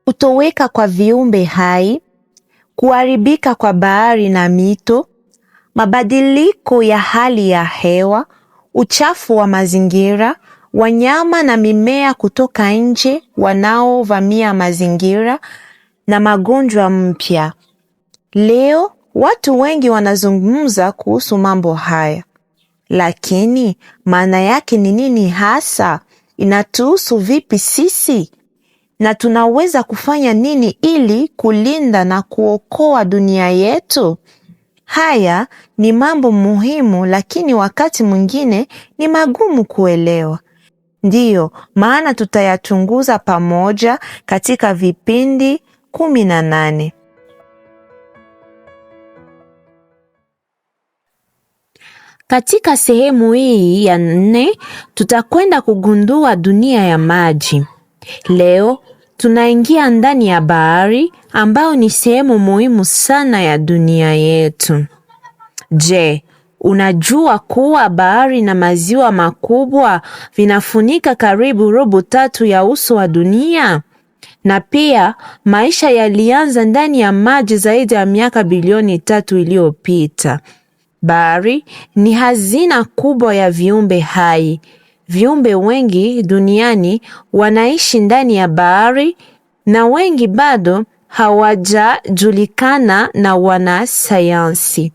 kutoweka kwa viumbe hai, kuharibika kwa bahari na mito, mabadiliko ya hali ya hewa, uchafu wa mazingira, wanyama na mimea kutoka nje wanaovamia mazingira na magonjwa mpya. Leo watu wengi wanazungumza kuhusu mambo haya. Lakini maana yake ni nini hasa? Inatuhusu vipi sisi? Na tunaweza kufanya nini ili kulinda na kuokoa dunia yetu? Haya ni mambo muhimu, lakini wakati mwingine ni magumu kuelewa. Ndiyo maana tutayachunguza pamoja katika vipindi 18. Katika sehemu hii ya 4 tutakwenda kugundua dunia ya maji. Leo tunaingia ndani ya bahari, ambao ni sehemu muhimu sana ya dunia yetu. Je, unajua kuwa bahari na maziwa makubwa vinafunika karibu robo tatu ya uso wa dunia? Na pia maisha yalianza ndani ya maji zaidi ya miaka bilioni 3 iliyopita. Bahari ni hazina kubwa ya viumbe hai. Viumbe wengi duniani wanaishi ndani ya bahari na wengi bado hawajajulikana na wanasayansi.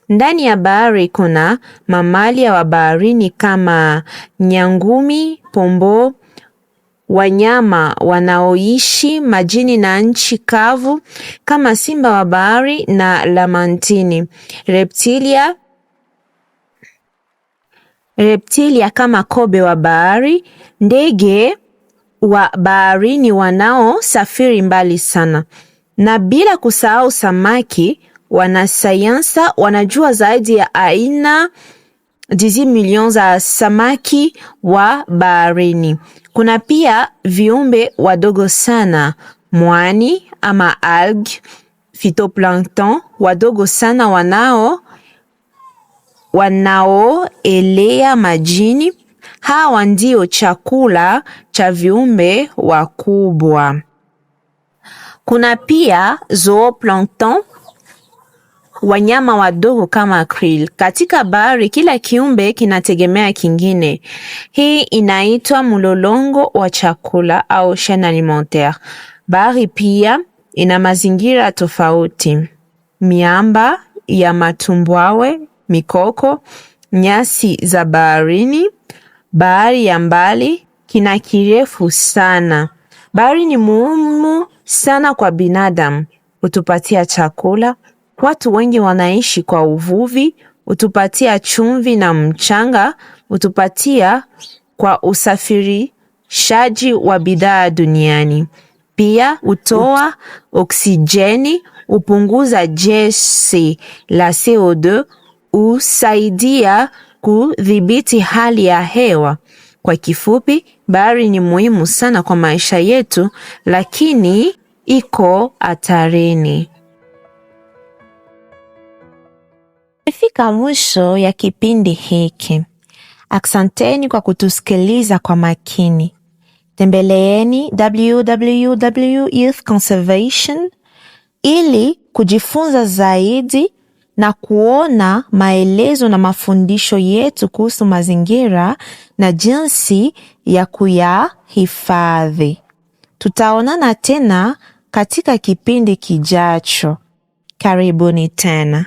Ndani ya bahari kuna mamalia wa baharini kama nyangumi, pombo, wanyama wanaoishi majini na nchi kavu kama simba wa bahari na lamantini, reptilia kama kobe wa bahari, ndege wa baharini wanaosafiri mbali sana. Na bila kusahau samaki. Wanasayansa wanajua zaidi ya aina 10 milioni za samaki wa baharini. Kuna pia viumbe wadogo sana, mwani ama algae, phytoplankton wadogo sana wanaoelea majini. Hawa ndio chakula cha viumbe wakubwa. Kuna pia zooplankton, wanyama wadogo kama krill. Katika bahari kila kiumbe kinategemea kingine. Hii inaitwa mlolongo wa chakula au chaîne alimentaire. Bahari pia ina mazingira tofauti. Miamba ya matumbwawe, mikoko, nyasi za baharini, bahari ya mbali, kina kirefu sana. Bahari ni muhimu sana kwa binadamu. Hutupatia chakula. Watu wengi wanaishi kwa uvuvi, hutupatia chumvi na mchanga, hutupatia kwa usafirishaji wa bidhaa duniani. Pia hutoa oksijeni, hupunguza gesi la CO2, husaidia kudhibiti hali ya hewa. Kwa kifupi, bahari ni muhimu sana kwa maisha yetu, lakini iko hatarini. Tumefika mwisho ya kipindi hiki. Asanteni kwa kutusikiliza kwa makini. Tembeleeni www.youthconservation ili kujifunza zaidi na kuona maelezo na mafundisho yetu kuhusu mazingira na jinsi ya kuyahifadhi. Tutaonana tena katika kipindi kijacho. Karibuni tena.